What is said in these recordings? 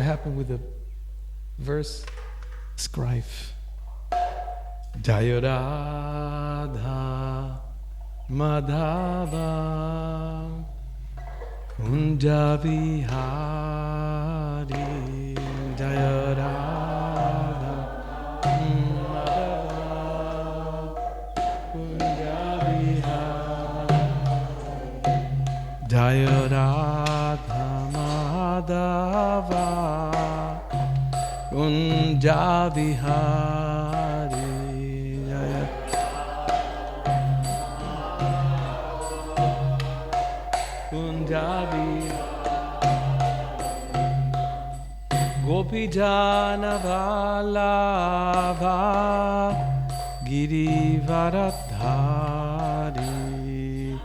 happened with the verse? Strife. Jaya Radha Madhava Kunja Vihari Jaya Radha Madhava Kunja Vihari Jaya Radha Madhava Kunja Vihari Kunjabi Gopi Jana Vallabha Girivaradhari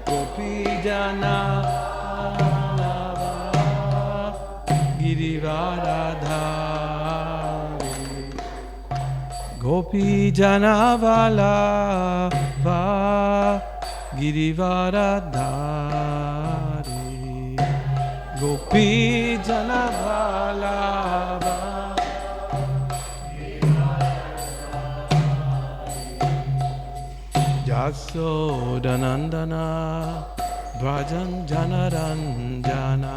Gopi Jana Vallabha Girivaradhari Gopi Jana Vallabha Girivaradhari Gopi Jana Vallabha Jasodanandana Brajan Janaranjana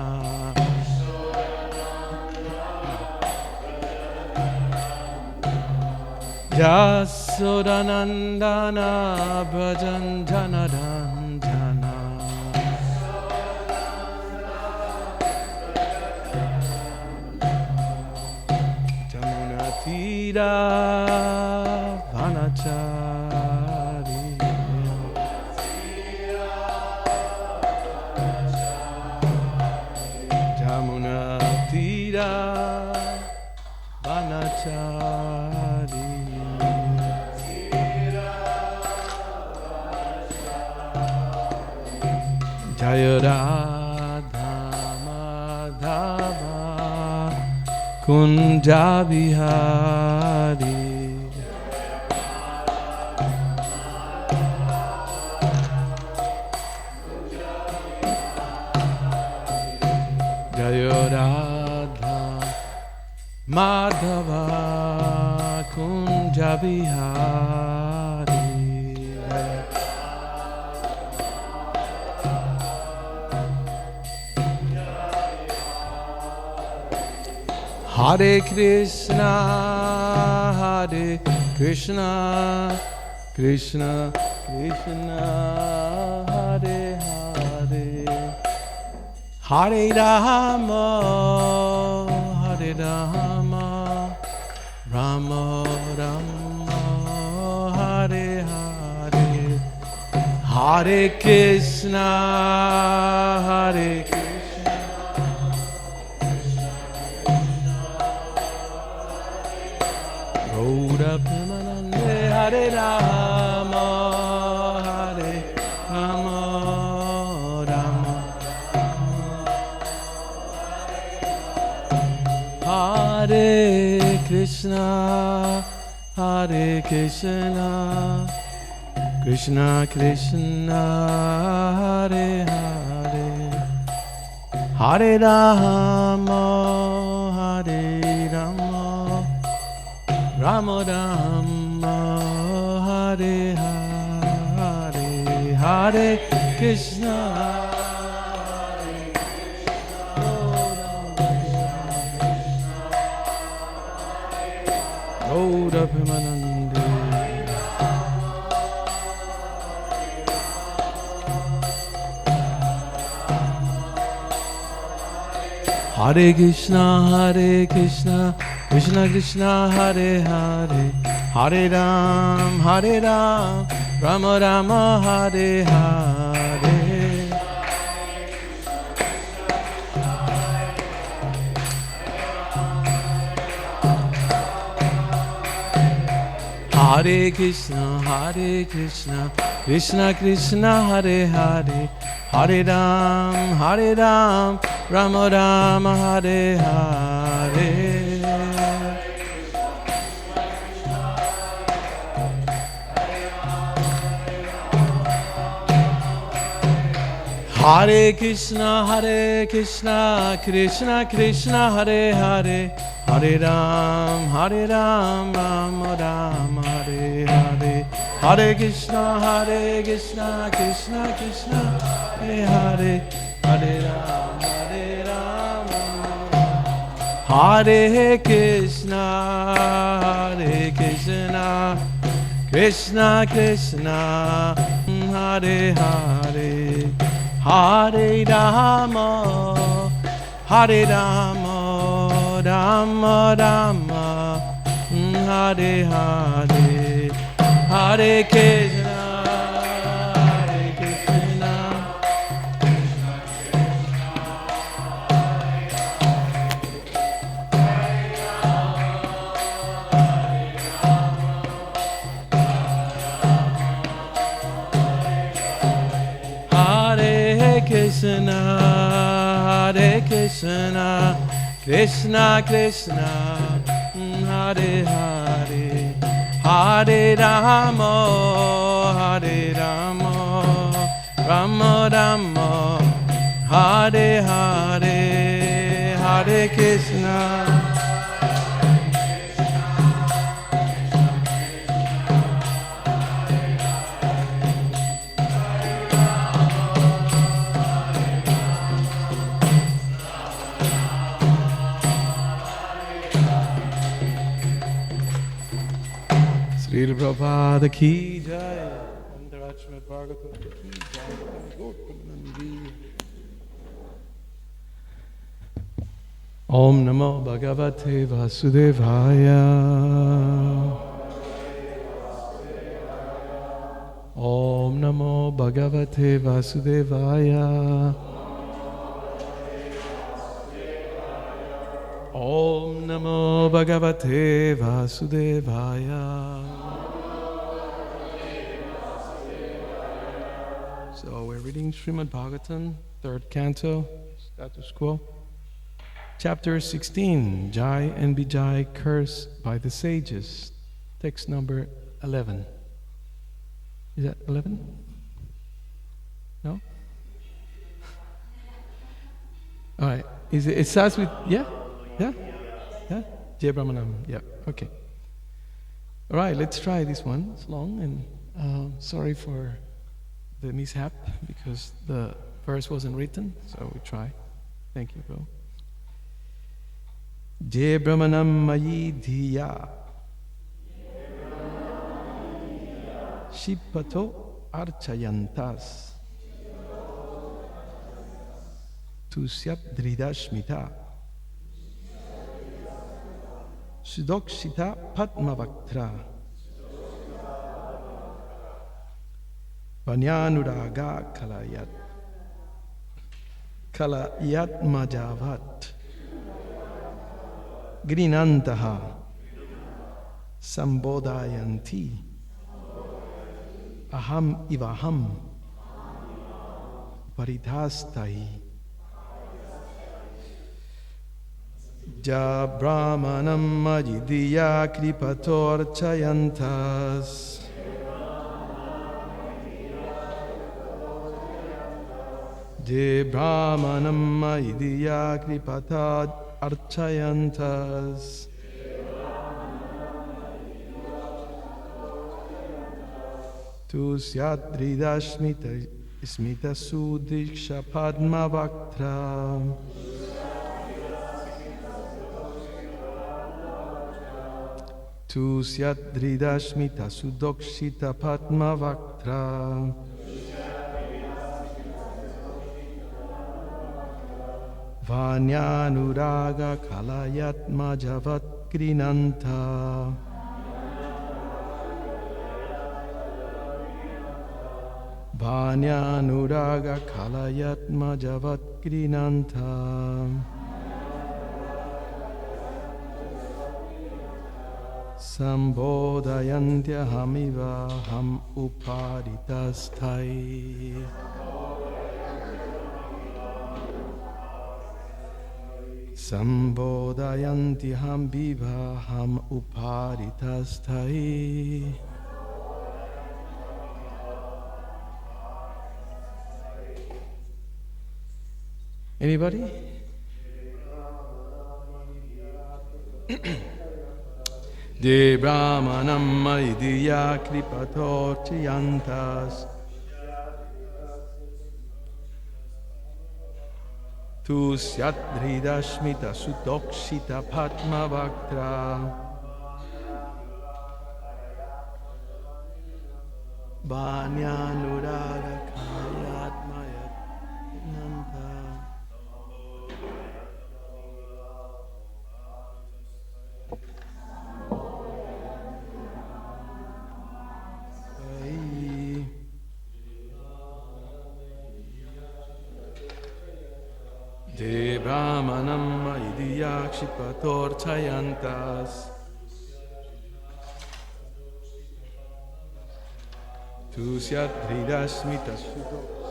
Jasodanandana Brajan Janaranjana Jamuna Tira Vanachari Jamuna Tira Vanachari Jaya Radha Madhava Kunja Vihari Jaya Radha Madhava Kunja Vihari Hare Krishna, Hare Krishna, Krishna Krishna, Hare Hare, Hare Rama, Hare Rama, Rama Rama, Hare Hare, Hare Krishna, Hare Krishna. Hare Rama, Hare Rama, Rama Hare Krishna, Hare Krishna, Krishna Krishna, Hare Hare, Hare Rama, Hare Rama, Rama Rama, Hare Hare, Hare Krishna, Hare Krishna, Gaura Premanande. Hare Krishna, Hare Krishna, Krishna Krishna, Hare Hare, Hare Ram, Rama Rama, Hare Hare. Hare Krishna, Krishna Krishna, Hare Hare, Hare Ram, Rama Rama, Hare Hare. Hare Krishna, Krishna Krishna, Hare Hare, Hare Ram, Ram Ram, Hare Hare. Hare Krishna, Krishna Krishna, Hare Hare, Hare Ram, Hare Krishna, Krishna Krishna, Hare Hare, Hare Rama, Rama Rama, Hare Hare, Hare Krishna, Krishna. Krishna, Hare Krishna, Krishna Krishna, Hare Hare, Hare Rama, Rama Rama, Hare Hare, Hare Krishna. Srila Prabhupada ki jai, Srimad Bhagavatam ki jai, Om Namo Bhagavate Vasudevaya, Om Namo Bhagavate Vasudevaya, Om Namo Bhagavate Vasudevaya. So we're reading Srimad Bhagavatam, 3rd canto, status quo. Chapter 16, Jai and Vijay cursed by the sages. Text number 11. Is that 11? No? All right. It starts with, yeah? Yeah? Jai Brahmanam. Yeah, okay. All right, let's try this one. It's long and sorry for the mishap because the verse wasn't written, so we try. Thank you, bro. Jai Brahmanam Mayi Dhiya Shipato Archayantas Tusyat Dridashmita Sudokshita Padmavaktra Vanyanuraga Kalayat Majavat Grinantaha Sambodayanti Aham Ivaham Paridhastai Ja Brahmanam Majidiya Kripator Chayantas Je Brahmanam Majidiya Kripata Archayantas Tu Syadrida Smita Sudiksha Padma Vaktra Tu Syadrida Smita Sudokshita Padma Vaktra Vanyanuraga Kalayat Majavat Grinanta Vanyanuraga Kalayat Majavat Grinanta Sambodayantya Hamiva Ham Uparitasthai Sambodhayanti ham viva ham uparitasthai Anybody? De Brahmanam Maidiya Kripato Chiyantas Tu Syadhridashmita Sudokshita Padma Bhaktra Banyanuraga Kayatmaya Nanta. De Brahmanam Idiyakshipator Chayantas Tu Syadhridasmita Sudok.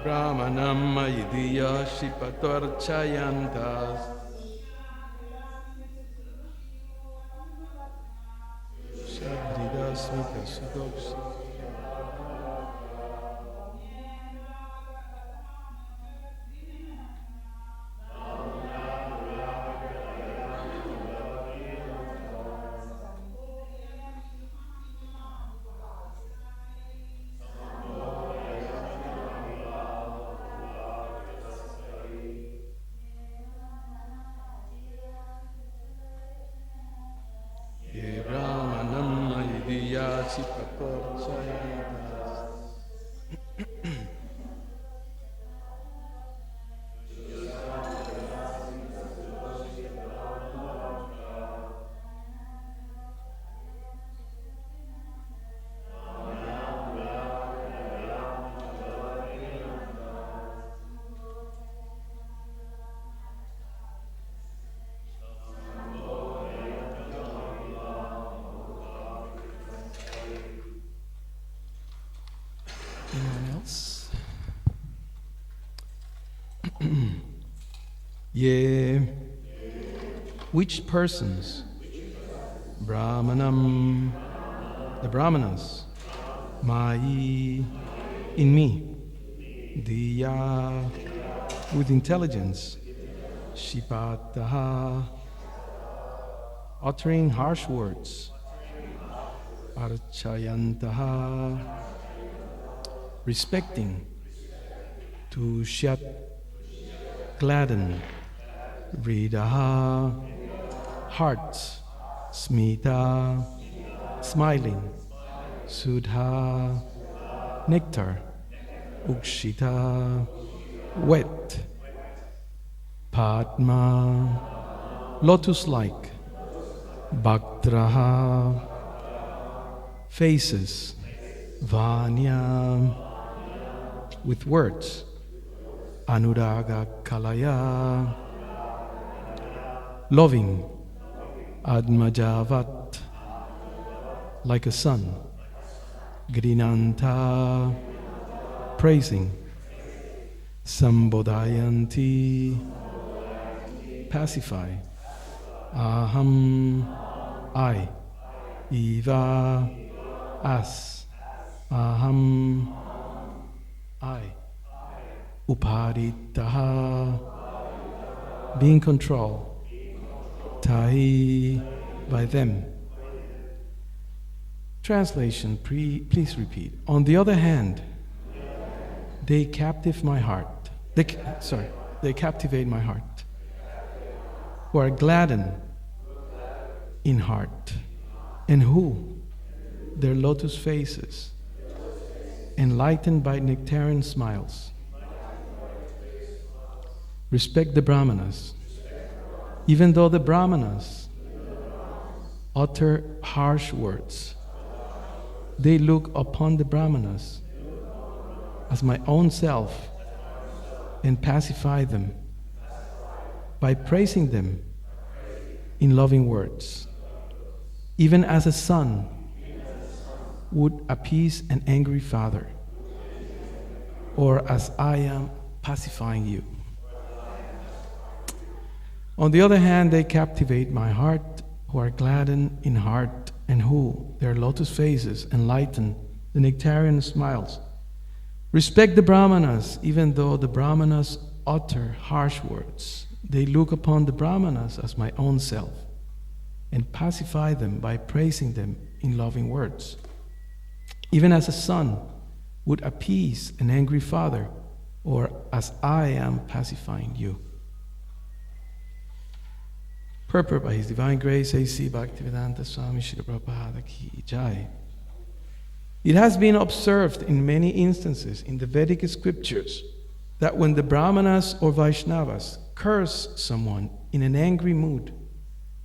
Brahmanam Idiya Shipator Chayantas Shadridasmita Sudoks. Anyone else? Ye, which persons? Brahmanam, the Brahmanas, Mai, in me, Diya, with intelligence, Shipataha, uttering harsh words, Archayantaha, respecting, to shat, gladden, Ridaha, hearts, Smita, smiling, Sudha, nectar, Ukshita, wet, Padma, lotus-like, Bhaktraha, faces, Vanya, with words, Anuraga Kalaya, loving, Admajavat, like a son, Grinanta, praising, Sambodhayanti, pacify, Aham, I, Eva, as, Aham, I, Uparitaha, being controlled, Tahi, by them. Translation, please repeat. On the other hand, they captivate my heart. They captivate my heart. Who are gladdened in heart. And who? Their lotus faces, enlightened by nectarian smiles. Respect the Brahmanas. Even though the Brahmanas utter harsh words, they look upon the Brahmanas as my own self and pacify them by praising them in loving words, even as a son would appease an angry father, or as I am pacifying you. On the other hand, they captivate my heart, who are gladdened in heart, and who, their lotus faces enlighten the nectarian smiles. Respect the Brahmanas, even though the Brahmanas utter harsh words. They look upon the Brahmanas as my own self, and pacify them by praising them in loving words. Even as a son would appease an angry father, or as I am pacifying you. Purport by His Divine Grace, A.C. Bhaktivedanta Swami Srila Prabhupada Ki Jai. It has been observed in many instances in the Vedic scriptures that when the Brahmanas or Vaishnavas curse someone in an angry mood,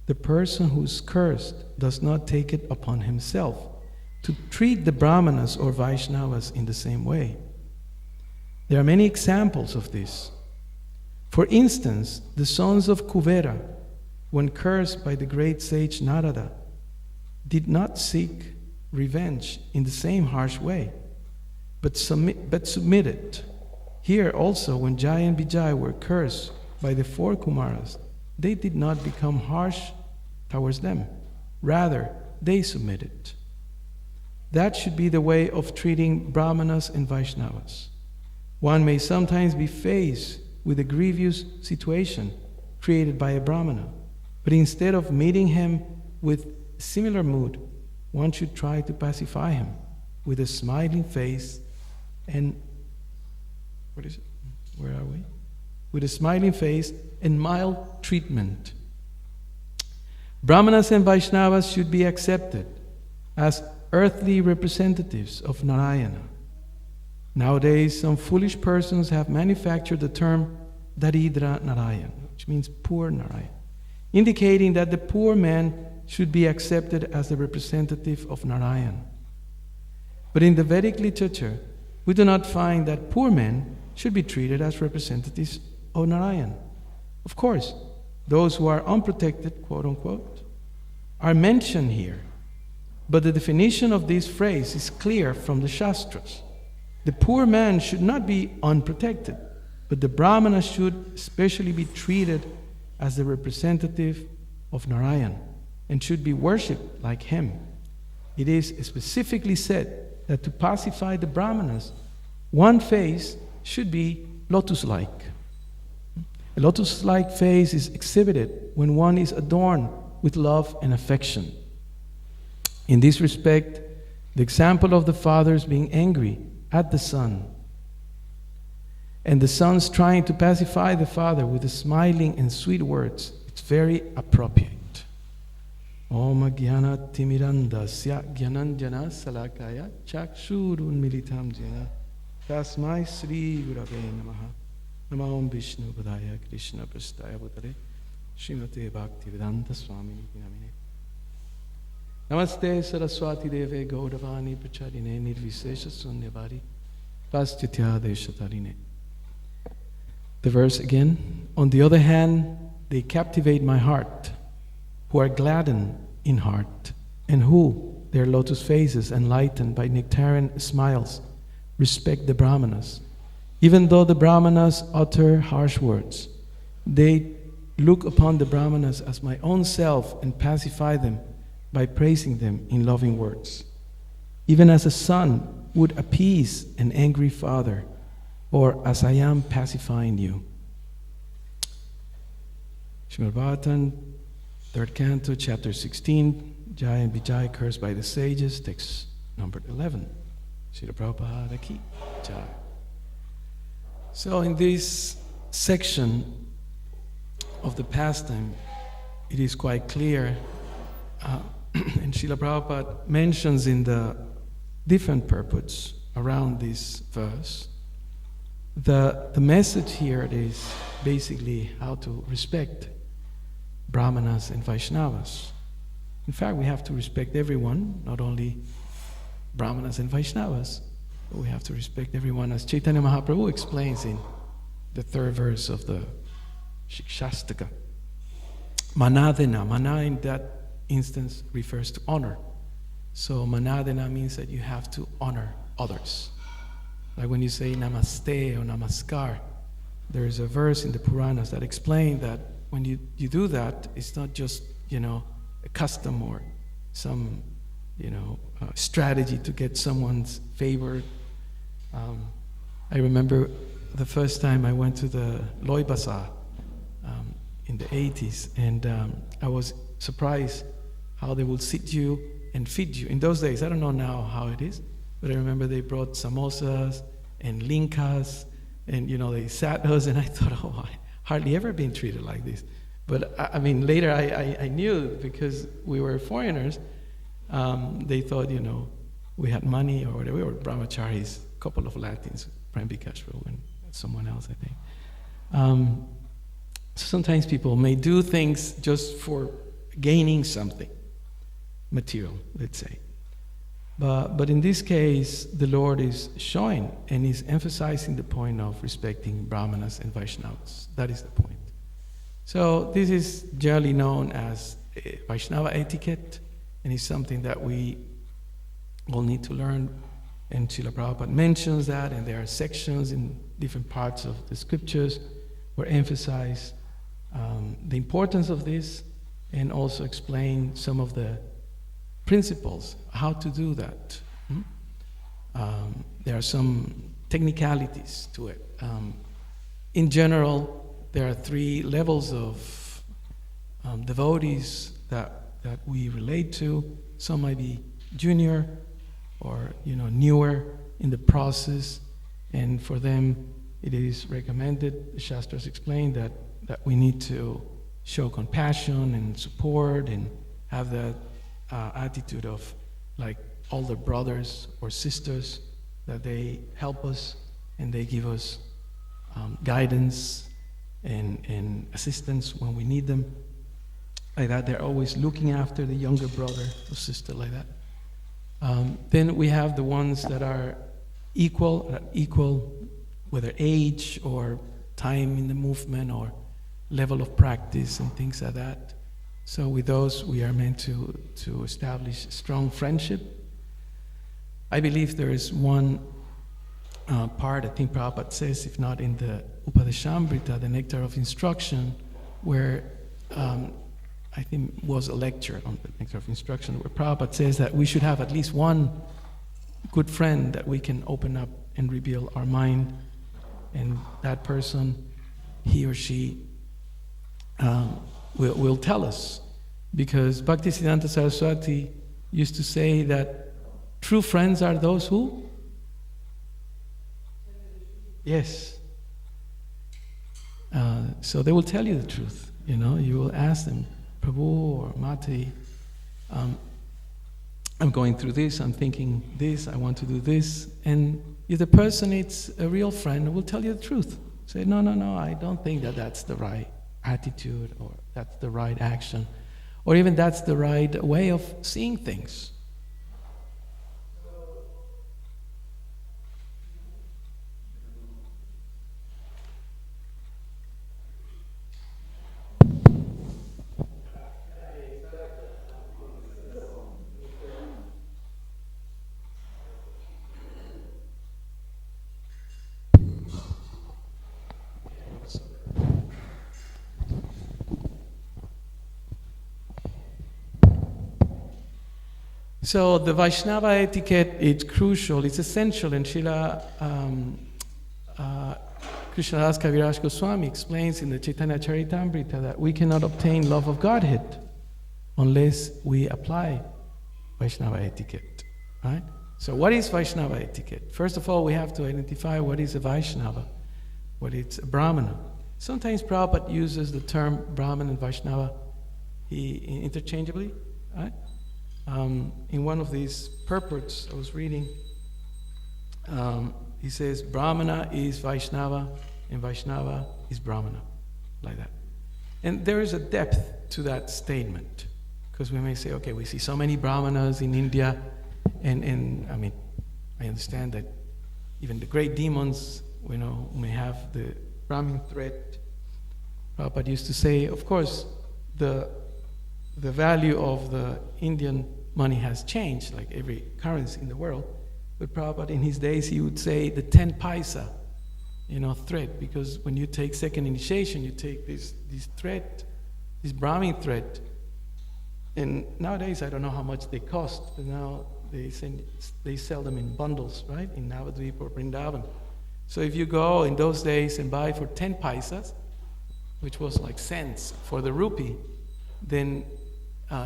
the person who is cursed does not take it upon himself to treat the Brahmanas or Vaishnavas in the same way. There are many examples of this. For instance, the sons of Kuvera, when cursed by the great sage Narada, did not seek revenge in the same harsh way, but submitted. Here also, when Jai and Vijay were cursed by the four Kumaras, they did not become harsh towards them. Rather, they submitted. That should be the way of treating Brahmanas and Vaishnavas. One may sometimes be faced with a grievous situation created by a Brahmana, but instead of meeting him with similar mood, one should try to pacify him with a smiling face and with a smiling face and mild treatment. Brahmanas and Vaishnavas should be accepted as earthly representatives of Narayana. Nowadays, some foolish persons have manufactured the term Daridra Narayan, which means poor Narayan, indicating that the poor man should be accepted as the representative of Narayan. But in the Vedic literature, we do not find that poor men should be treated as representatives of Narayan. Of course, those who are unprotected, quote unquote, are mentioned here. But the definition of this phrase is clear from the Shastras. The poor man should not be unprotected, but the Brahmana should especially be treated as the representative of Narayan and should be worshipped like him. It is specifically said that to pacify the Brahmanas, one face should be lotus-like. A lotus-like face is exhibited when one is adorned with love and affection. In this respect, the example of the fathers being angry at the son, and the sons trying to pacify the father with the smiling and sweet words, it's very appropriate. Om Jnana Timirandasya Jnananjana Salakaya Chakshurun Militam Jena Tasmai Sri Gurave Namaha Namah Vishnu Padaya Krishna Prastaya Bhutale Srimate Bhaktivedanta Swami Namine Namaste Saraswati Deve Gaudavani Pracharine Nirvisesha Sunyavari Paschatya Deshatarine. The verse again. On the other hand, they captivate my heart, who are gladdened in heart, and who, their lotus faces enlightened by nectarian smiles, respect the Brahmanas. Even though the Brahmanas utter harsh words, they look upon the Brahmanas as my own self and pacify them by praising them in loving words. Even as a son would appease an angry father, or as I am pacifying you. Srimad Bhagavatam, 3rd Canto, Chapter 16, Jai and Vijay cursed by the sages, text number 11. Srila Prabhupada Ki Jai. So in this section of the pastime, it is quite clear, and Srila Prabhupada mentions in the different purports around this verse, the message here is basically how to respect Brahmanas and Vaishnavas. In fact, we have to respect everyone, not only Brahmanas and Vaishnavas, but we have to respect everyone, as Caitanya Mahaprabhu explains in the 3rd verse of the Shikshastaka. Manadena. Mana in that instance refers to honor. So manadena means that you have to honor others. Like when you say namaste or namaskar, there is a verse in the Puranas that explains that when you do that, it's not just, a custom or some, strategy to get someone's favor. I remember the first time I went to the Loi Bazaar in the 80s, and I was surprised how they would sit you and feed you. In those days, I don't know now how it is, but I remember they brought samosas and linkas, and they sat us, and I thought, I hardly ever been treated like this. But later I knew, because we were foreigners, they thought, we had money or whatever. We were brahmacharis, a couple of Latins, Prem Bikashro and someone else, I think. So sometimes people may do things just for gaining something material, let's say. But in this case, the Lord is showing and is emphasizing the point of respecting Brahmanas and Vaishnavas. That is the point. So this is generally known as Vaishnava etiquette, and it's something that we all need to learn. And Srila Prabhupada mentions that, and there are sections in different parts of the scriptures where emphasize the importance of this, and also explain some of the principles, how to do that. There are some technicalities to it. In general, there are 3 levels of devotees that we relate to. Some might be junior or newer in the process, and for them it is recommended, the Shastras explain that we need to show compassion and support and have that attitude of like older brothers or sisters, that they help us and they give us guidance and assistance when we need them. Like that, they're always looking after the younger brother or sister, like that. Then we have the ones that are equal, whether age or time in the movement or level of practice and things like that. So with those, we are meant to establish strong friendship. I believe there is one part, I think Prabhupada says, if not in the Upadeshamrita, the Nectar of Instruction, where I think was a lecture on the Nectar of Instruction, where Prabhupada says that we should have at least one good friend that we can open up and reveal our mind, and that person, he or she, will tell us. Because Bhaktisiddhanta Saraswati used to say that true friends are those who? Yes. So they will tell you the truth. You will ask them, Prabhu or Mati, I'm going through this, I'm thinking this, I want to do this. And if the person is a real friend, will tell you the truth. Say, no, I don't think that's the right attitude, or that's the right action, or even that's the right way of seeing things. So the Vaishnava etiquette is crucial, it's essential, and Srila Krishnadas Kaviraj Goswami explains in the Caitanya Caritamrita that we cannot obtain love of Godhead unless we apply Vaishnava etiquette, right? So what is Vaishnava etiquette? First of all, we have to identify what is a Vaishnava, what is a Brahmana. Sometimes Prabhupada uses the term Brahman and Vaishnava interchangeably, right? In one of these purports I was reading, he says Brahmana is Vaishnava and Vaishnava is Brahmana, like that. And there is a depth to that statement, because we may say, okay, we see so many Brahmanas in India, and I understand that even the great demons, may have the Brahmin thread, Prabhupada used to say, of course, the value of the Indian money has changed, like every currency in the world. But Prabhupada, in his days, he would say the 10 paisa, thread, because when you take second initiation, you take this thread, this Brahmin thread, and nowadays I don't know how much they cost, but now they sell them in bundles, right, in Navadvip or Vrindavan. So if you go in those days and buy for 10 paisas, which was like cents for the rupee, then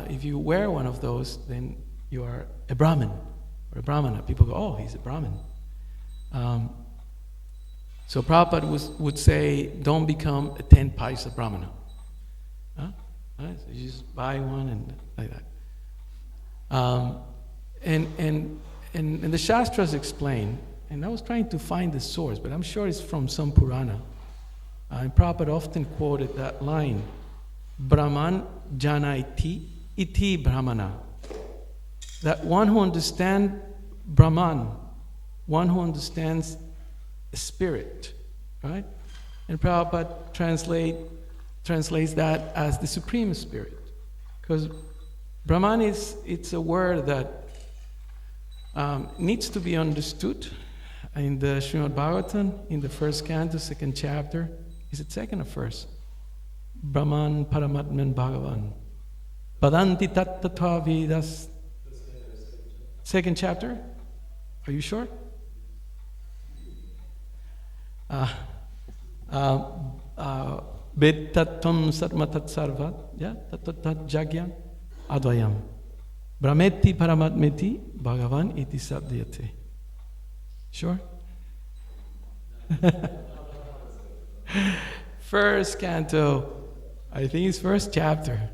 if you wear one of those, then you are a Brahmin or a Brahmana. People go, oh, he's a Brahmin. So Prabhupada would say, don't become a 10 paisa Brahmana. Right? So you just buy one and like that. And the Shastras explain, and I was trying to find the source, but I'm sure it's from some Purana. And Prabhupada often quoted that line, Brahman janaiti iti brahmana. That one who understands Brahman, one who understands spirit, right? And Prabhupada translates that as the Supreme Spirit. Because Brahman it's a word that needs to be understood. In the Srimad Bhagavatam, in the first canto, second chapter, is it second or first? Brahman Paramatman Bhagavan. Padanti Tattva Vedas. Second chapter? Are you sure? Ved Tattvam Satmatat Sarvat, yeah, Tattvat Jagya Advayam. Brahmeti Paramatmeti Bhagavan iti Sadhyate. Sure? First canto, I think it's first chapter.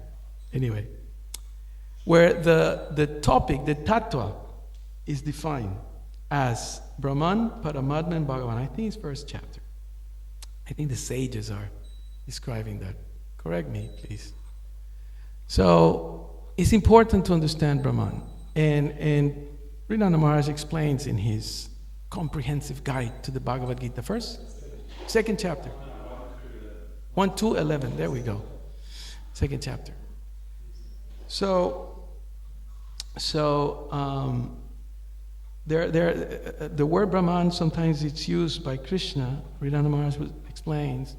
Anyway, where the topic, the tattva, is defined as Brahman, Paramatma, and Bhagavan. I think it's first chapter. I think the sages are describing that. Correct me, please. So it's important to understand Brahman. And Sridhar Maharaj explains in his comprehensive guide to the Bhagavad Gita, second chapter. 1 to 11, there we go. Second chapter. So the word Brahman, sometimes it's used by Krishna, Sridhar Maharaj explains,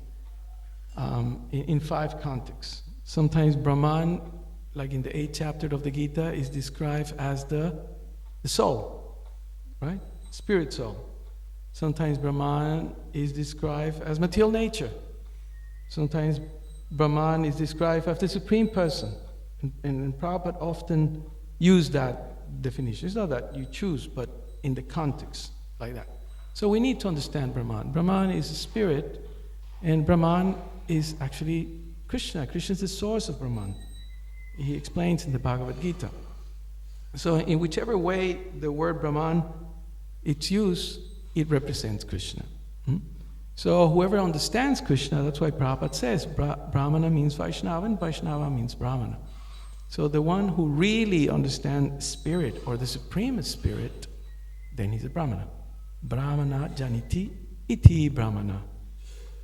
in 5 contexts. Sometimes Brahman, like in the 8th chapter of the Gita, is described as the soul, right? Spirit soul. Sometimes Brahman is described as material nature. Sometimes Brahman is described as the Supreme Person. And Prabhupada often use that definition. It's not that you choose, but in the context, like that. So we need to understand Brahman. Brahman is a spirit, and Brahman is actually Krishna. Krishna is the source of Brahman. He explains in the Bhagavad Gita. So in whichever way the word Brahman it's used, it represents Krishna. So whoever understands Krishna, that's why Prabhupada says Brahmana means Vaishnava and Vaishnava means Brahmana. So the one who really understands spirit or the Supreme Spirit, then he's a Brahmana. Brahmana janiti iti Brahmana.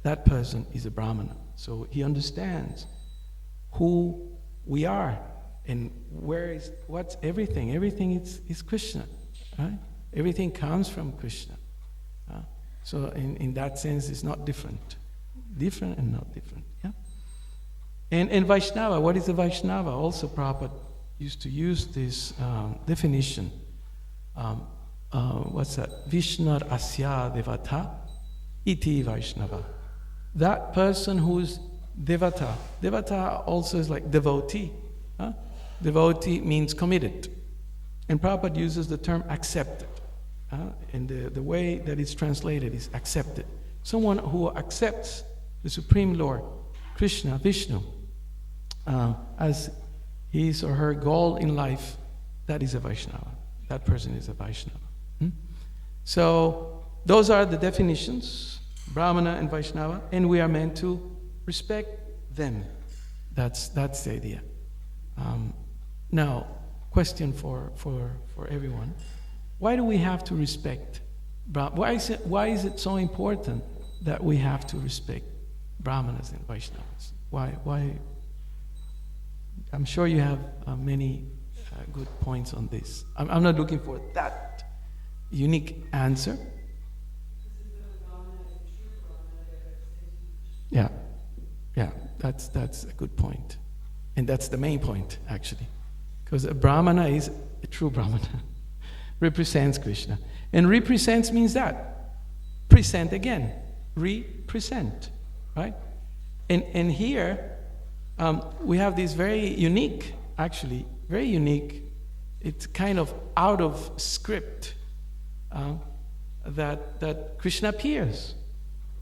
That person is a Brahmana. So he understands who we are and what's everything. Everything is Krishna, right? Everything comes from Krishna. So in that sense, it's not different. Different and not different, yeah? And Vaishnava, what is a Vaishnava? Also Prabhupada used to use this definition. What's that? Vishnar asya devata iti Vaishnava. That person who's devata. Devata also is like devotee. Devotee means committed. And Prabhupada uses the term accepted. And the way that it's translated is accepted. Someone who accepts the Supreme Lord, Krishna, Vishnu, as his or her goal in life, that is a Vaishnava. That person is a Vaishnava. So those are the definitions, Brahmana and Vaishnava, and we are meant to respect them. That's the idea. Now, question for everyone. Why do we have to respect Brahmana? Why is it so important that we have to respect Brahmanas and Vaishnavas? Why? I'm sure you have many good points on this. I'm not looking for that unique answer. Yeah, that's a good point. And that's the main point, actually. Because a Brahmana is a true Brahmana, represents Krishna. And represents means that. Present again. Represent, right? And here, we have this very unique, it's kind of out of script, that Krishna appears.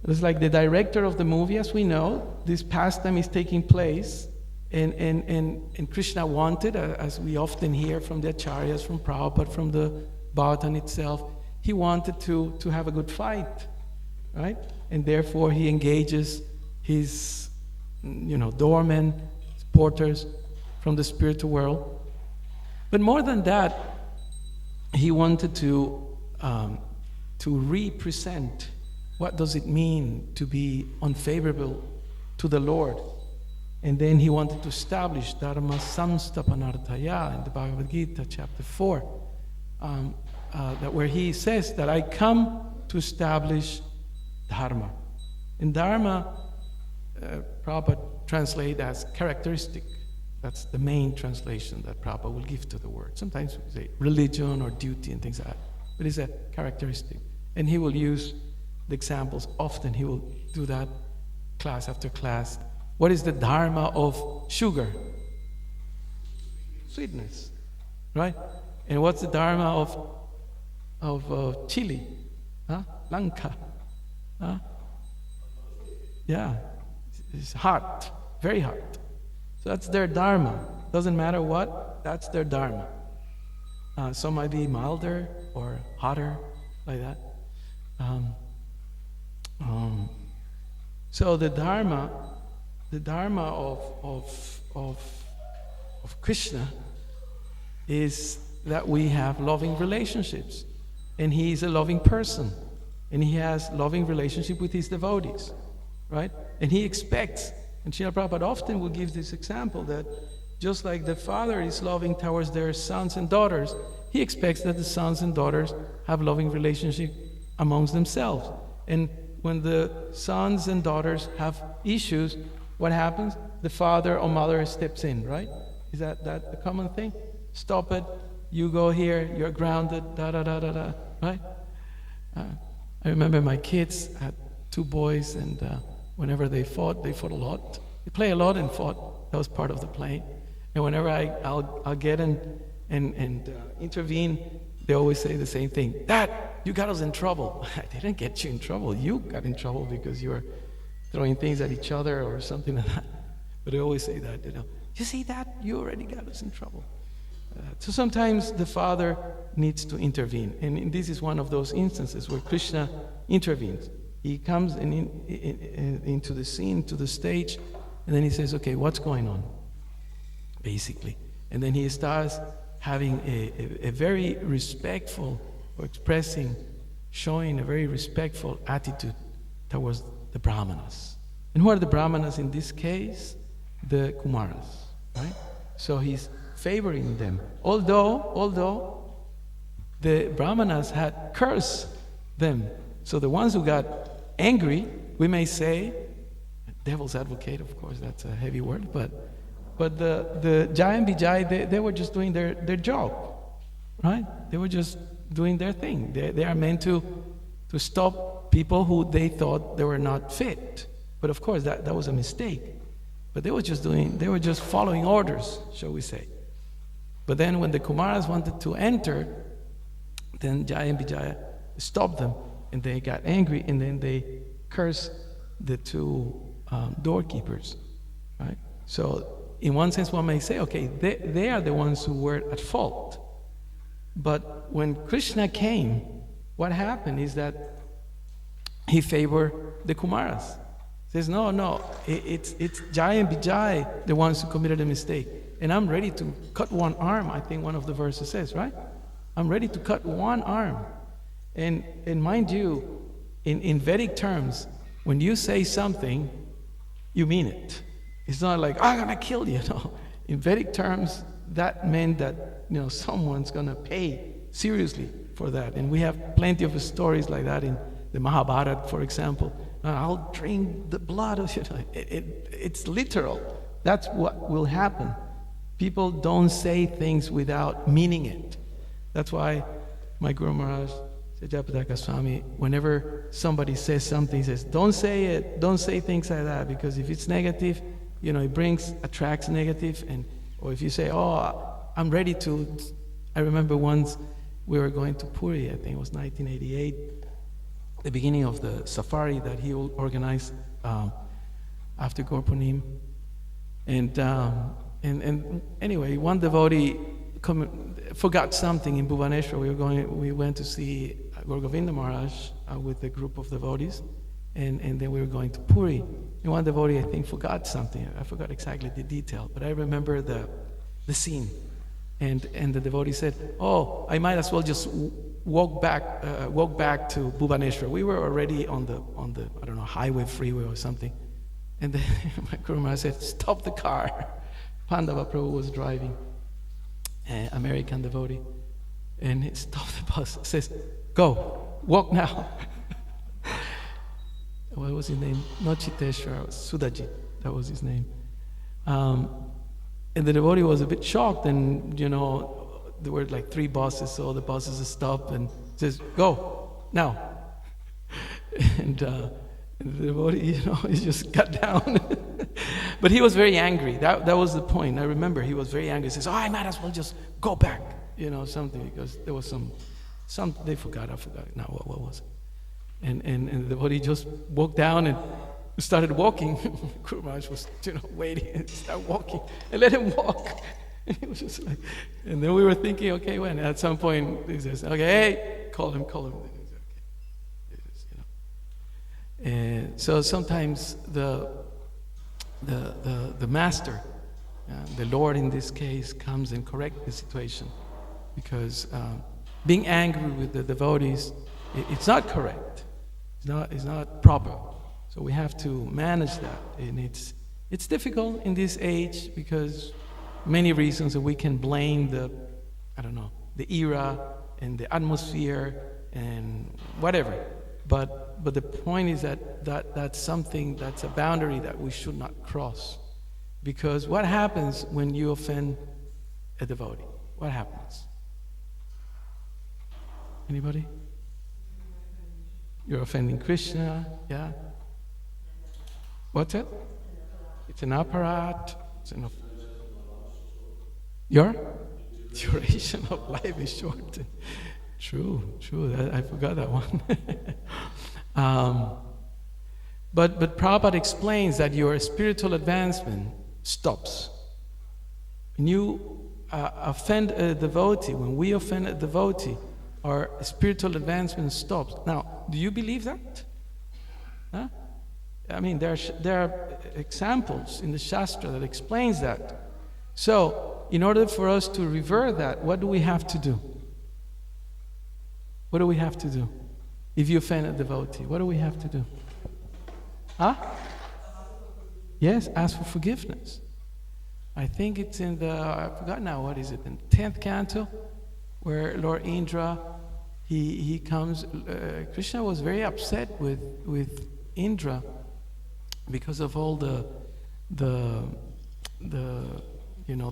It's like the director of the movie, as we know, this pastime is taking place, and Krishna wanted, as we often hear from the acharyas, from Prabhupada, from the Bhagavatam itself, he wanted to have a good fight, right? And therefore he engages his, doormen, his porters from the spiritual world. But more than that, he wanted to represent what does it mean to be unfavorable to the Lord. And then he wanted to establish Dharma Samstapanartaya in the Bhagavad Gita, chapter 4, that where he says that I come to establish Dharma. And Dharma, Prabhupada translate as characteristic. That's the main translation that Prabhupada will give to the word. Sometimes we say religion or duty and things like that. But it's a characteristic. And he will use the examples. Often he will do that class after class. What is the dharma of sugar? Sweetness, right? And what's the dharma of chili? Lanka. Yeah, it's hot, very hot. So that's their dharma. Doesn't matter what, that's their dharma. Some might be milder or hotter, like that. So the dharma of Krishna is that we have loving relationships, and he is a loving person, and he has loving relationship with his devotees, right? And he expects, and Srila Prabhupada often will give this example, that just like the father is loving towards their sons and daughters, he expects that the sons and daughters have loving relationship amongst themselves. And when the sons and daughters have issues, what happens? The father or mother steps in, right? Is that a common thing? Stop it. You go here. You're grounded. Right? I remember my kids had 2 boys, and whenever they fought a lot. They play a lot and fought. That was part of the play. And whenever I'll get and intervene, they always say the same thing. Dad, you got us in trouble. I didn't get you in trouble. You got in trouble because you were throwing things at each other or something like that. But they always say that, You see that? You already got us in trouble. So sometimes the father needs to intervene. And this is one of those instances where Krishna intervenes. He comes into the scene, to the stage, and then he says, okay, what's going on? Basically. And then he starts having a very respectful, or showing a very respectful attitude towards the Brahmanas. And who are the Brahmanas in this case? The Kumaras, right? So he's favoring them. Although the Brahmanas had cursed them. So the ones who got angry, we may say, devil's advocate, of course, that's a heavy word, but the Jai and Vijay, they were just doing their job, right? They were just doing their thing. They are meant to stop people who they thought they were not fit. But of course, that was a mistake. But they were just following orders, shall we say. But then when the Kumaras wanted to enter, then Jaya and Vijaya stopped them, and they got angry, and then they cursed the 2 doorkeepers, right? So in one sense, one may say, okay, they are the ones who were at fault. But when Krishna came, what happened is that he favored the Kumaras. He says, no, it's Jai and Vijay, the ones who committed a mistake. And I'm ready to cut one arm, I think one of the verses says, right? I'm ready to cut one arm. And mind you, in Vedic terms, when you say something, you mean it. It's not like, I'm going to kill you. No. In Vedic terms, that meant that someone's going to pay seriously for that. And we have plenty of stories like that in the Mahabharata, for example. I'll drink the blood of you. It's literal. That's what will happen. People don't say things without meaning it. That's why my Guru Maharaj, Sajapataka Swami, whenever somebody says something, he says, don't say it, don't say things like that, because if it's negative, it attracts negative. Or if you say, I'm ready to, I remember once we were going to Puri, I think it was 1988, the beginning of the safari that he organized after Gorpunim. And anyway, one devotee forgot something in Bhubaneswar. We went to see Gaur Govinda Maharaj with a group of devotees, and then we were going to Puri. And one devotee, I think, forgot something. I forgot exactly the detail, but I remember the scene. And the devotee said, I might as well just walk back to Bhubaneswar. We were already on the I don't know, highway, freeway or something. And then my Guru Maharaj said, stop the car. Pandava Prabhu was driving, an American devotee, and he stopped the bus, says, go, walk now. What was his name? Not Chiteshwar, Sudajit, that was his name. And the devotee was a bit shocked, and there were like 3 buses, so the buses stopped and says, go, now. And the devotee, he just got down. But he was very angry. That was the point. I remember he was very angry. He says, I might as well just go back, something, because there was some they forgot, I forgot now what was it. And the devotee just walked down and started walking. Guru Maharaj was, waiting and started walking and let him walk. And he was just like, and then we were thinking, okay, when at some point he says, okay, hey, call him. And so sometimes the master, the Lord in this case, comes and corrects the situation, because being angry with the devotees, it's not correct. It's not proper. So we have to manage that, and it's difficult in this age because many reasons that we can blame the era and the atmosphere and whatever. But the point is that's something, that's a boundary that we should not cross. Because what happens when you offend a devotee? What happens? Anybody? You're offending Krishna, yeah? What's it? It's an aparat. Your duration of life is short. True. I forgot that one. But Prabhupada explains that your spiritual advancement stops. When you offend a devotee, when we offend a devotee, our spiritual advancement stops. Now, do you believe that? Huh? I mean, there are examples in the Shastra that explains that. So, in order for us to revert that, what do we have to do? What do we have to do? If you offend a devotee, what do we have to do? Huh? Yes, ask for forgiveness. I think it's in I forgot now, what is it, in the 10th canto, where Lord Indra, he comes, Krishna was very upset with Indra because of all the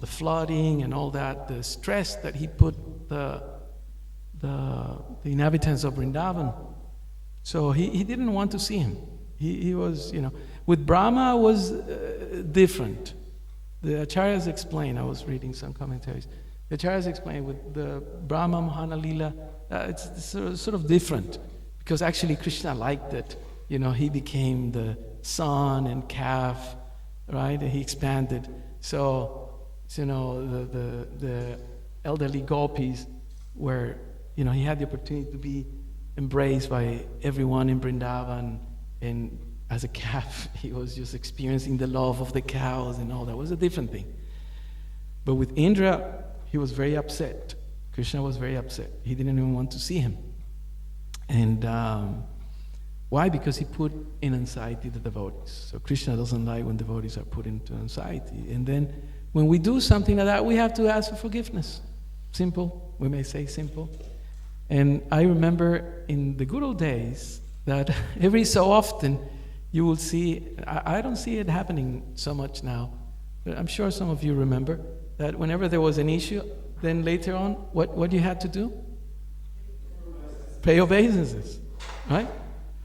flooding and all that, the stress that he put the inhabitants of Vrindavan. So he didn't want to see him. He was, with Brahma was different. The Acharyas explain, I was reading some commentaries, the Acharyas explain with the Brahma Mohana Lila, it's sort of different, because actually Krishna liked it. He became the son and calf, right? He expanded. So, the elderly gopis were, he had the opportunity to be embraced by everyone in Vrindavan, and as a calf, he was just experiencing the love of the cows and all that. It was a different thing. But with Indra, he was very upset. Krishna was very upset. He didn't even want to see him. And Why? Because he put in anxiety the devotees. So Krishna doesn't like when devotees are put into anxiety. And then when we do something like that, we have to ask for forgiveness. Simple. We may say simple. And I remember in the good old days that every so often you will see, I don't see it happening so much now, but I'm sure some of you remember that whenever there was an issue, then later on, what you had to do? Pay obeisances, right?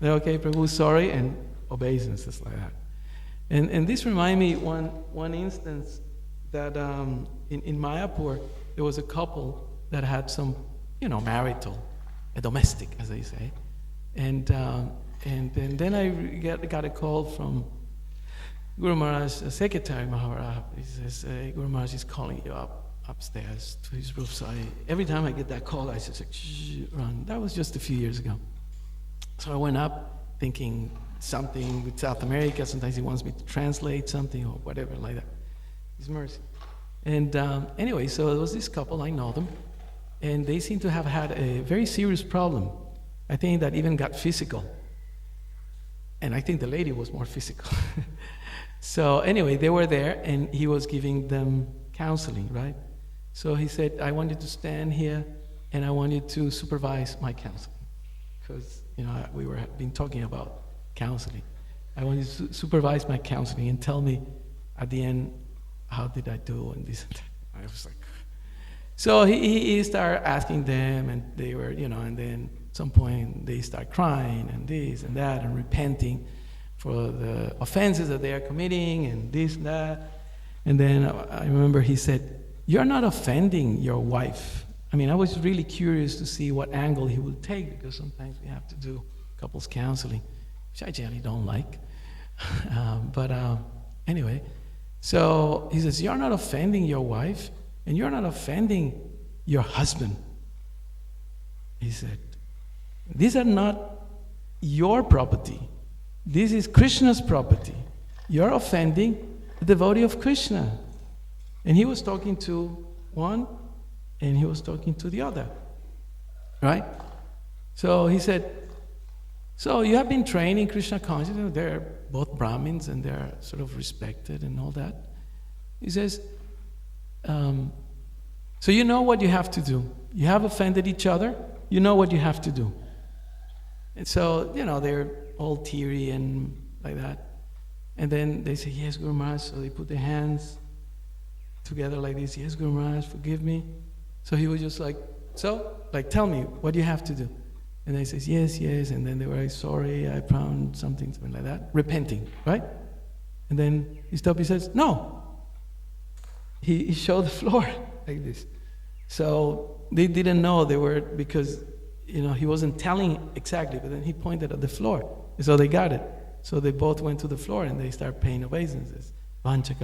Okay, Prabhu, sorry, and obeisances like that. And this reminds me one instance that in Mayapur, there was a couple that had some, marital, a domestic, as they say. And then I got a call from Guru Maharaj's secretary, Maharaj. He says, Guru Maharaj is calling you upstairs to his roof. So every time I get that call, I just run. That was just a few years ago. So I went up thinking something with South America. Sometimes he wants me to translate something or whatever like that. His mercy. And anyway, so there was this couple, I know them, and they seem to have had a very serious problem. I think that even got physical. And I think the lady was more physical. So anyway, they were there, and he was giving them counseling, right? So he said, I want you to stand here, and I want you to supervise my counseling. Because, we were been talking about counseling. I want you to supervise my counseling and tell me at the end, how did I do and this and that. I was like, so he started asking them, and they were, and then at some point they start crying and this and that and repenting for the offenses that they are committing and this and that. And then I remember he said, you're not offending your wife. I mean, I was really curious to see what angle he would take, because sometimes we have to do couples counseling, which I generally don't like. But anyway, so he says, you're not offending your wife, and you're not offending your husband. He said, these are not your property. This is Krishna's property. You're offending the devotee of Krishna. And he was talking to one, and he was talking to the other, right? So he said, so you have been trained in Krishna consciousness. They're both Brahmins, and they're sort of respected and all that. He says, so you know what you have to do. You have offended each other. You know what you have to do. And so, they're all teary and like that. And then they say, yes, Guru Maharaj. So they put their hands together like this. Yes, Guru Maharaj, forgive me. So he was just like, tell me, what do you have to do? And they says, yes. And then they were like, sorry, I found something like that. Repenting, right? And then he stopped, he says, no. He showed the floor like this. So they didn't know they were, because, he wasn't telling exactly, but then he pointed at the floor. So they got it. So they both went to the floor and they start paying obeisances. It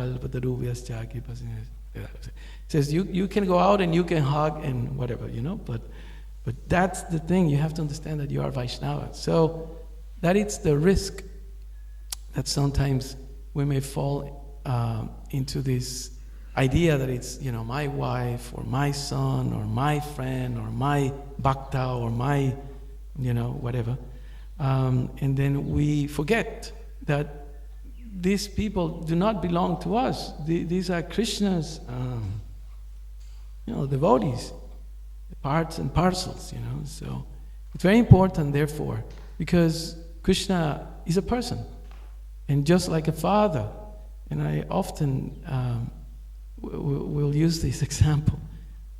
says you can go out and you can hug and whatever, but that's the thing. You have to understand that you are Vaishnava. So that it's the risk that sometimes we may fall into this idea that it's, my wife or my son or my friend or my bhakta or my, whatever. And then we forget that these people do not belong to us. These are Krishna's, devotees, parts and parcels, So it's very important, therefore, because Krishna is a person, and just like a father. And I often will use this example.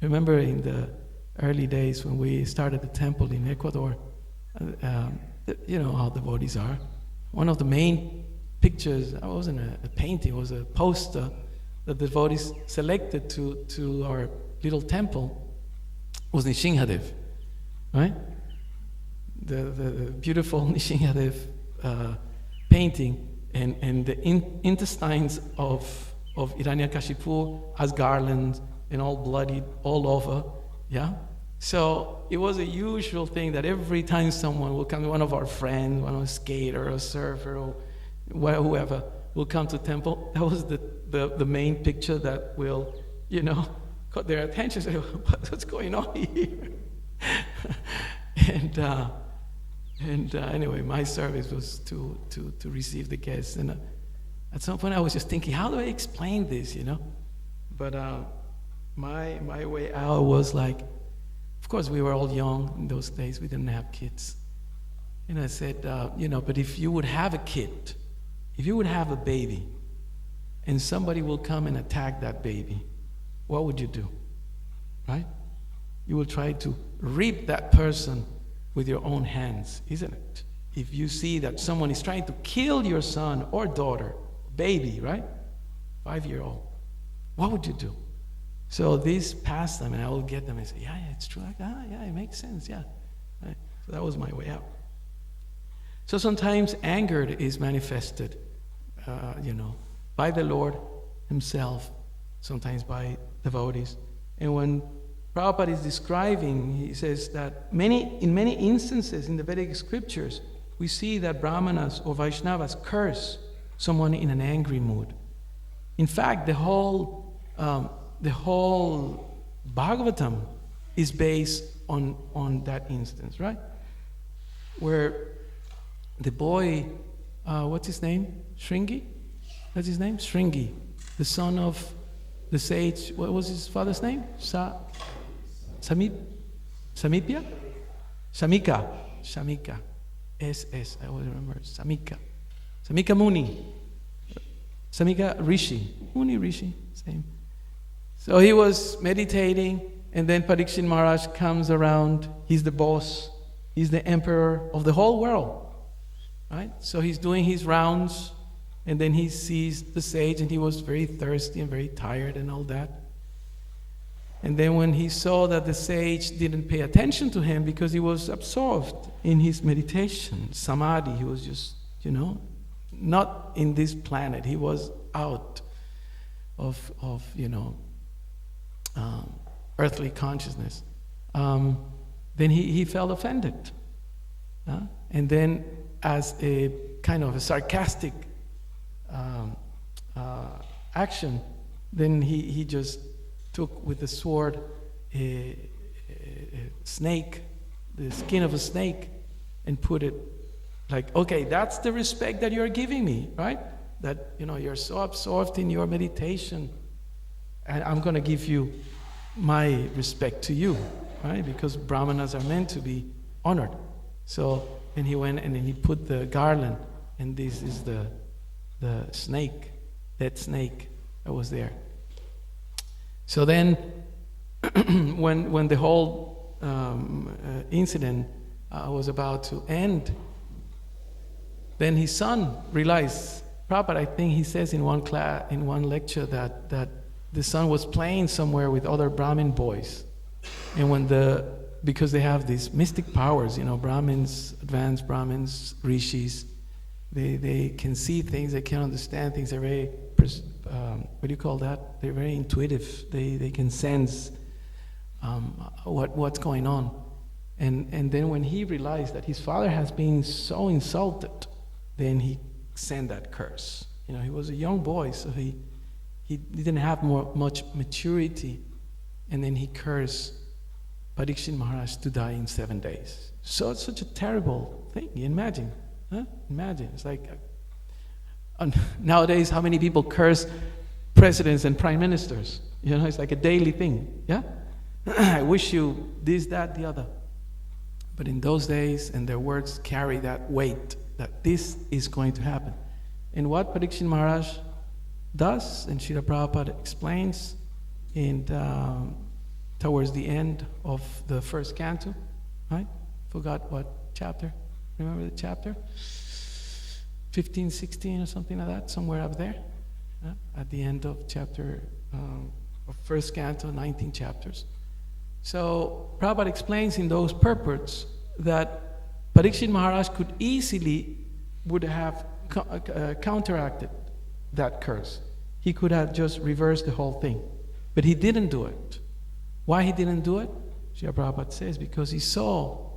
Remember in the early days when we started the temple in Ecuador, how devotees are. One of the main pictures, it wasn't a painting, it was a poster that the devotees selected to our little temple was Nishingadev, right? The beautiful Nishingadev painting, and the intestines of Hiranyakashipu as garlands and all bloodied all over, yeah? So it was a usual thing that every time someone will come, one of our friends, one of a skater or a surfer or whoever will come to temple, that was the main picture that will, caught their attention. Say, what's going on here? And anyway, my service was to receive the guests. And at some point I was just thinking, how do I explain this, But my way out was like, of course we were all young in those days, we didn't have kids. And I said, but if you would have a kid, if you would have a baby, and somebody will come and attack that baby, what would you do? Right? You will try to rip that person with your own hands, isn't it? If you see that someone is trying to kill your son or daughter, baby, right? 5-year-old, what would you do? So this pastime, and I will get them and say, yeah, it's true. Yeah, it makes sense, yeah. Right? So that was my way out. So sometimes anger is manifested, by the Lord himself, sometimes by devotees. And when Prabhupada is describing, he says that in many instances in the Vedic scriptures, we see that Brahmanas or Vaishnavas curse someone in an angry mood. In fact, the whole Bhagavatam is based on that instance, right? Where the boy, what's his name? Shringi? That's his name? Shringi, the son of the sage. What was his father's name? Samipya? Shamika. S. I always remember. Samika Muni. Samika Rishi. Muni Rishi, same. So he was meditating, and then Parikshit Maharaj comes around. He's the boss. He's the emperor of the whole world. Right? So he's doing his rounds, and then he sees the sage, and he was very thirsty and very tired and all that. And then when he saw that the sage didn't pay attention to him because he was absorbed in his meditation, samadhi, he was just, not in this planet. He was out of earthly consciousness. Then he felt offended. And then as a kind of a sarcastic action, then he just took with the sword a snake, the skin of a snake, and put it like, okay, that's the respect that you're giving me, right? That, you're so absorbed in your meditation, and I'm going to give you my respect to you, right? Because Brahmanas are meant to be honored. So then he went and then he put the garland, and this is the snake, that snake that was there. So then, when the whole incident was about to end, then his son realized. Prabhupada, I think he says in one lecture that the son was playing somewhere with other Brahmin boys, and because they have these mystic powers, Brahmins, advanced Brahmins, rishis, they can see things, they can understand things. They're very what do you call that? They're very intuitive. They can sense what's going on. And then when he realized that his father has been so insulted, then he sent that curse. He was a young boy, so he didn't have much maturity, and then he cursed Parikshit Maharaj to die in 7 days. So it's such a terrible thing. Imagine, huh? Imagine. It's like nowadays, how many people curse presidents and prime ministers? It's like a daily thing. Yeah, I wish you this, that, the other. But in those days, and their words carry that weight that this is going to happen. And what Parikshit Maharaj does, and Srila Prabhupada explains towards the end of the first canto, right? Forgot what chapter. Remember the chapter? 15, 16 or something like that, somewhere up there. At the end of chapter, of first canto, 19 chapters. So Prabhupada explains in those purports that Parikshit Maharaj would have counteracted that curse. He could have just reversed the whole thing. But he didn't do it. Why he didn't do it? Srila Prabhupada says, because he saw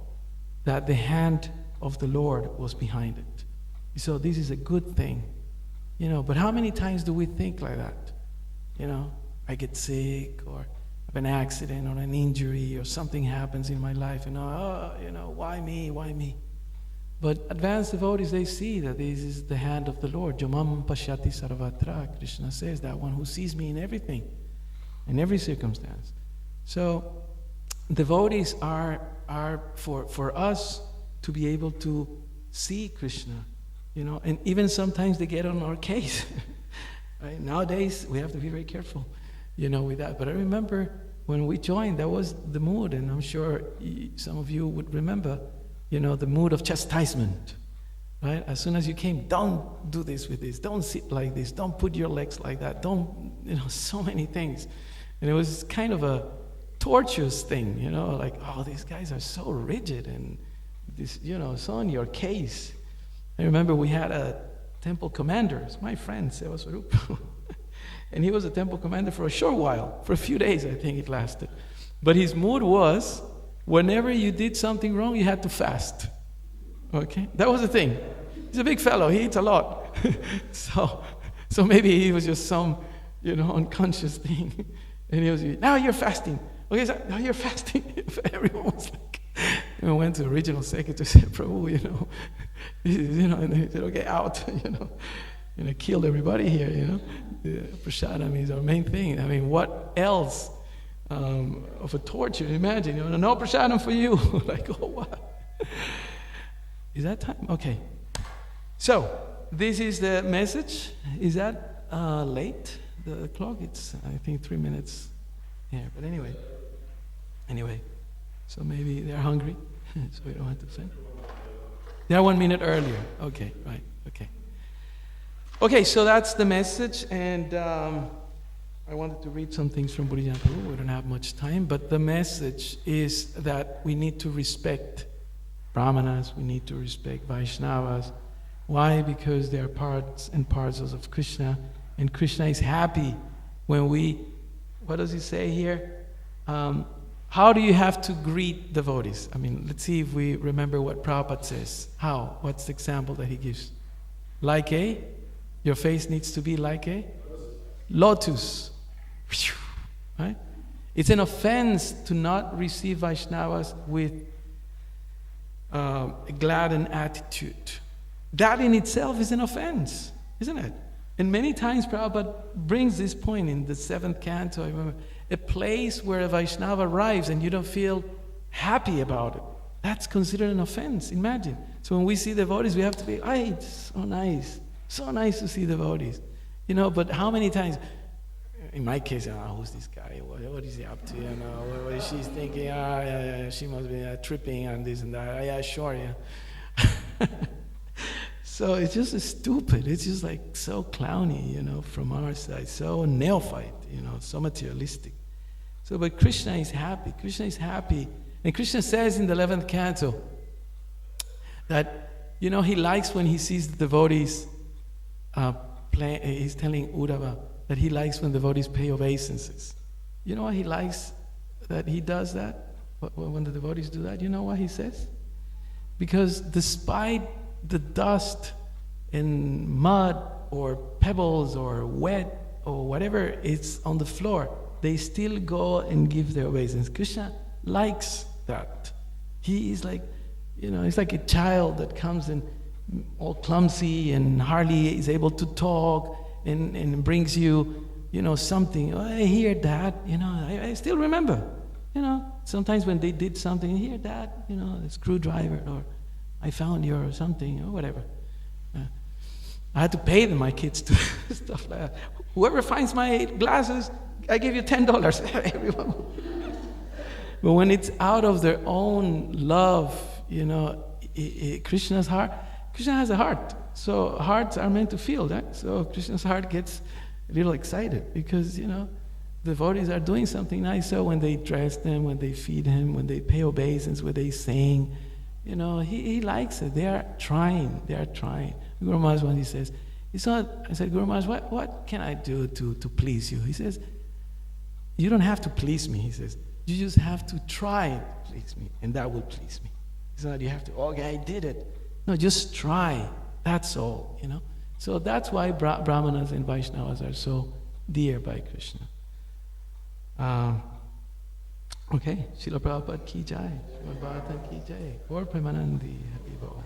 that the hand of the Lord was behind it. So this is a good thing. But how many times do we think like that? I get sick, or have an accident or an injury, or something happens in my life, why me? But advanced devotees, they see that this is the hand of the Lord. Yomam pashyati sarvatra. Krishna says, that one who sees me in everything, in every circumstance. So devotees are for us to be able to see Krishna, and even sometimes they get on our case. Right? Nowadays, we have to be very careful, with that. But I remember when we joined, that was the mood, and I'm sure some of you would remember, the mood of chastisement, right? As soon as you came, don't do this with this, don't sit like this, don't put your legs like that, don't, so many things. And it was kind of a torturous thing, like, oh, these guys are so rigid and this, so on your case. I remember we had a temple commander, it's my friend, Seva Swarup. And he was a temple commander for a short while, for a few days I think it lasted. But his mood was, whenever you did something wrong, you had to fast. Okay? That was the thing. He's a big fellow, he eats a lot. So maybe he was just some, unconscious thing. And he was, now you're fasting. Okay, so now you're fasting. Everyone was like, we went to the regional secretary, said, Prabhu, and he said, okay, out, killed everybody here, The prasadam is our main thing. I mean, what else of a torture? Imagine, no prasadam for you. Like, oh, what? Is that time? Okay. So, this is the message. Is that late? The clock, it's, I think, 3 minutes here. But anyway, so maybe they're hungry, so we don't have to sing. They are 1 minute earlier. Okay, right, okay. Okay, so that's the message, and I wanted to read some things from Bodhisattva. We don't have much time, but the message is that we need to respect Brahmanas, we need to respect Vaishnavas. Why? Because they are parts and parcels of Krishna, and Krishna is happy when we, what does he say here? How do you have to greet devotees? I mean, let's see if we remember what Prabhupada says. How? What's the example that he gives? Like a? Your face needs to be like a? Lotus. Right? It's an offense to not receive Vaishnavas with a gladdened attitude. That in itself is an offense, isn't it? And many times Prabhupada brings this point in the 7th canto. I remember, a place where a Vaishnava arrives and you don't feel happy about it, that's considered an offense. Imagine. So when we see devotees, we have to be, it's so nice to see devotees. But how many times, in my case, who's this guy? What is he up to? What is she thinking? She must be tripping on this and that. Yeah, sure, yeah. So it's just stupid. It's just like so clowny, from our side, so neophyte, so materialistic. So, but Krishna is happy. Krishna is happy. And Krishna says in the 11th canto that, he likes when he sees the devotees play. He's telling Uddhava that he likes when devotees pay obeisances. You know why he likes that he does that? When the devotees do that, you know what he says? Because despite the dust and mud or pebbles or wet or whatever is on the floor, they still go and give their obeisance. Krishna likes that. He is like, it's like a child that comes and all clumsy and hardly is able to talk and brings you, something. Oh, I hear that, I still remember, sometimes when they did something, here, Dad, a screwdriver, or I found your something, or whatever. I had to pay them, my kids, to stuff like that. Whoever finds my glasses, I give you $10. Everyone. But when it's out of their own love, Krishna's heart, Krishna has a heart. So hearts are meant to feel, right? So Krishna's heart gets a little excited because, devotees are doing something nice. So when they dress them, when they feed him, when they pay obeisance, when they sing, he likes it. They are trying. Guru Maharaj, when he says, it's not, I said, Guru Maharaj, what can I do to please you? He says, you don't have to please me, he says. You just have to try to please me, and that will please me. It's not you have to, okay, I did it. No, just try. That's all, So that's why Brahmanas and Vaishnavas are so dear by Krishna. Okay, Srila Prabhupada ki jai, Srimad Bhagavatam ki jai, Gaur Premanandi Haribo.